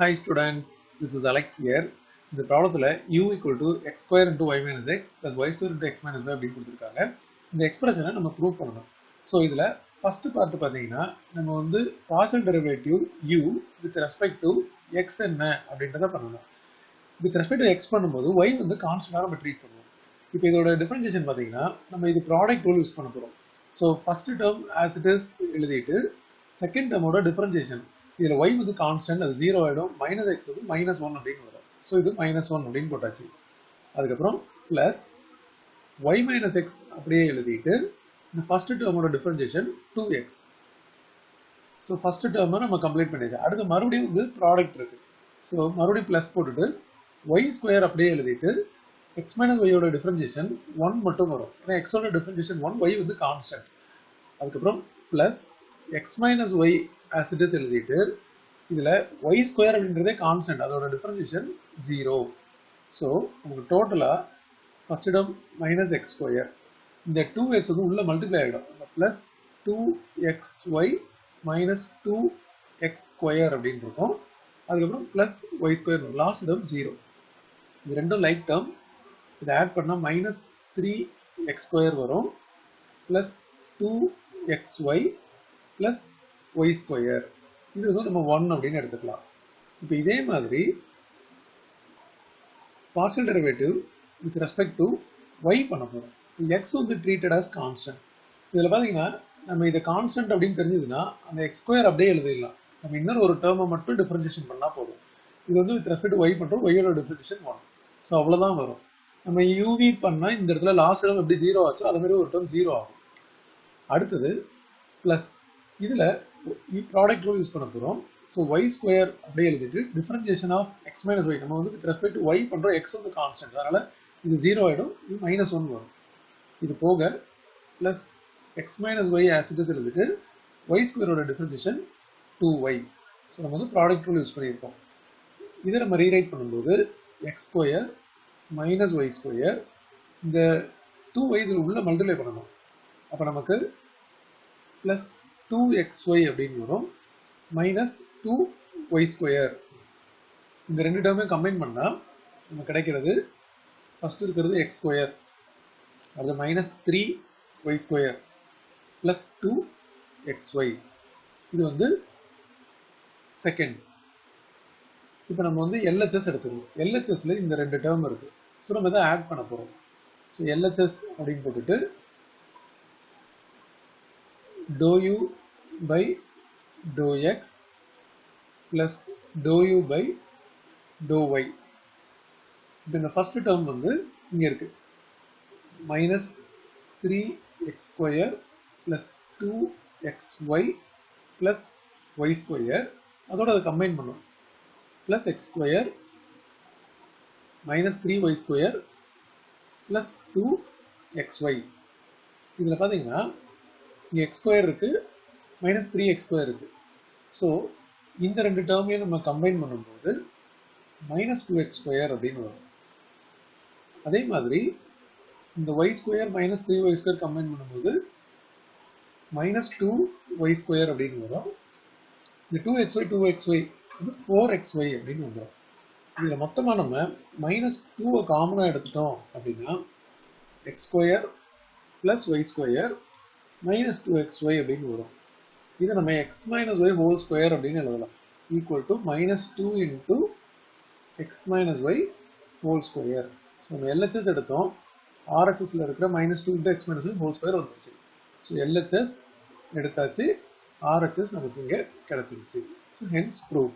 Hi students, this is Alex here. இந்த ப்ராப்ளத்தில் u equal to x square into y minus x plus y square into x minus y அப்படின்னு கொடுத்துருக்காங்க. இந்த எக்ஸ்பிரஷனை நம்ம prove பண்ணணும். ஸோ இதில் ஃபர்ஸ்ட் பார்ட் பார்த்தீங்கன்னா நம்ம வந்து partial derivative u with respect to x என்ன அப்படின்றத பண்ணணும். with respect to x பண்ணும்போது y வந்து கான்ஸ்டன்டாக நம்ம ட்ரீட் பண்ணுவோம். இப்போ இதோட டிஃபரன்ஷியேஷன் பார்த்தீங்கன்னா நம்ம இது ப்ராடக்ட் ரூல் யூஸ் பண்ண போகிறோம். So first term as it is எழுதிட்டு செகண்ட் டேர்மோட டிஃபரன்ஷியேஷன் இதில் y வந்து கான்ஸ்டன்ட் அது 0 ஆகிடும், மைனஸ் எக்ஸ் வந்து -1 அப்படின்னு வரும். ஸோ இது -1 அப்படின்னு போட்டாச்சு. அதுக்கப்புறம் ப்ளஸ் y மைனஸ் எக்ஸ் அப்படியே எழுதிட்டு இந்த ஃபர்ஸ்ட் டேர்மோட டிஃபரன்ஷியேஷன் 2x. ஸோ ஃபர்ஸ்ட் டேர்மை நம்ம கம்ப்ளீட் பண்ணியாச்சு. அடுத்து மறுபடியும் வந்து ப்ராடக்ட் இருக்கு. ஸோ மறுபடியும் ப்ளஸ் போட்டுட்டு y ஸ்கொயர் அப்படியே எழுதிட்டு x மைனஸ் ஒய்யோட டிஃபரன்ஷியேஷன் 1 மட்டும் வரும். ஏன்னா எக்ஸோட டிஃபரன்ஷியேஷன் 1, y வந்து கான்ஸ்டன்ட். அதுக்கப்புறம் plus x minus y as it is எழுதிட்டு இதில் y ஸ்கொயர் அப்படின்றதே கான்ஸ்டன்ட், அதோட டிஃபரன்ஷியேஷன் 0. ஸோ நமக்கு டோட்டலாக first term minus x square, இந்த 2x வந்து உள்ள மல்டிப்ளை ஆகிடும், plus 2xy minus 2x square அப்படின்னு இருக்கும். அதுக்கப்புறம் plus y square, last term 0. இது ரெண்டும் லைக் டேர்ம், இதை ஆட் பண்ணால் மைனஸ் 3x ஸ்கொயர் வரும், plus 2xy plus y square. இது வந்து நம்ம 1 அப்படின்னு எடுத்துக்கலாம். இப்போ இதே மாதிரி partial derivative with respect to y பண்ண போகிறோம். x வந்து ட்ரீட்டட் ஆஸ் கான்ஸ்டன்ட். இதில் பார்த்தீங்கன்னா நம்ம இதை கான்ஸ்டன்ட் அப்படின்னு தெரிஞ்சதுன்னா அந்த x ஸ்கொயர் அப்படியே எழுதிடலாம். நம்ம இன்னொரு ஒரு டேர்மை மட்டும் டிஃபரன்ஷியேஷன் பண்ணால் போதும். இது வந்து வித் ரெஸ்பெக்ட் டு y பண்ணுறோம், y-யோட டிஃபரன்ஷியேஷன் 1. ஸோ அவ்வளோதான் வரும். நம்ம uv பண்ணால் இந்த இடத்துல லாஸ்ட் டேர்ம் எப்படி 0 ஆச்சோ அதே மாதிரி ஒரு டேர்ம் 0 ஆகும். அடுத்தது ப்ளஸ் இதில் ப்ராடக்ட் ரூல் யூஸ் பண்ண போகிறோம். ஸோ y ஸ்கொயர் அப்படியே எழுதிட்டு differentiation of x minus y, நம்ம வந்து வித் ரெஸ்பெக்ட் டு y பண்ணுறோம், x வந்து கான்ஸ்டன்ட், அதனால் இது 0 ஆகிடும், இது -1 வரும். இது போக plus x minus y as it is எழுதிட்டு y ஸ்கொயரோட டிஃபரன்ஷியேஷன் 2y. ஸோ நம்ம வந்து ப்ராடக்ட் ரூல் யூஸ் பண்ணியிருக்கோம். இதை நம்ம ரீரைட் பண்ணும்போது x square minus y square, இந்த 2y இதில் உள்ள மல்டிப்ளை பண்ணணும். அப்போ நமக்கு ப்ளஸ் 2xy அப்படின்னு வரும், மைனஸ் 2y ஸ்கொயர். இந்த ரெண்டு டேர்மே கம்பைன் பண்ணால் நம்ம கிடைக்கிறது ஃபர்ஸ்ட் இருக்கிறது x ஸ்கொயர், அது minus 3y square plus 2xy. இது வந்து செகண்ட். இப்போ நம்ம வந்து LHS எடுத்துக்கணும். LHSல இந்த ரெண்டு டேர்ம் இருக்கு. ஸோ நம்ம இதை ஆட் பண்ண போகிறோம். ஸோ LHS அப்படின்னு போட்டுட்டு dou u by dou x plus dou u by dou y. இப்போ இந்த ஃபர்ஸ்ட் டேர்ம் வந்து இங்கே இருக்கு, minus 3x square plus 2xy plus y square, அதோட அதை கம்பைன் பண்ணும், plus x square minus 3y square plus 2xy. இதில் பார்த்தீங்கன்னா இங்கே x ஸ்கொயர் இருக்கு, மைனஸ் 3x ஸ்கொயர் இருக்கு. ஸோ இந்த ரெண்டு டேர்மையும் நம்ம கம்பைன் பண்ணும்போது மைனஸ் 2x ஸ்கொயர் அப்படின்னு வரும். அதே மாதிரி இந்த y square minus 3y square combine பண்ணும்போது மைனஸ் 2y ஸ்கொயர் அப்படின்னு வரும். இந்த 2xy வந்து 4xy அப்படின்னு வந்துடும். இதில் மொத்தமாக நம்ம மைனஸ் 2 காமனாக எடுத்துட்டோம் அப்படின்னா x square plus y square minus 2xy அப்படின்னு வரும். இதை நம்ம x minus y whole square அப்படின்னு எழுதலாம், equal to minus 2 into x minus y whole square. So நம்ம LHS எடுத்தோம், RHSல இருக்கிற minus 2 into x minus y whole square வந்துருச்சு. ஸோ LHS எடுத்தாச்சு, RHS நமக்கு இங்கே கிடைச்சிருச்சு. So hence prove.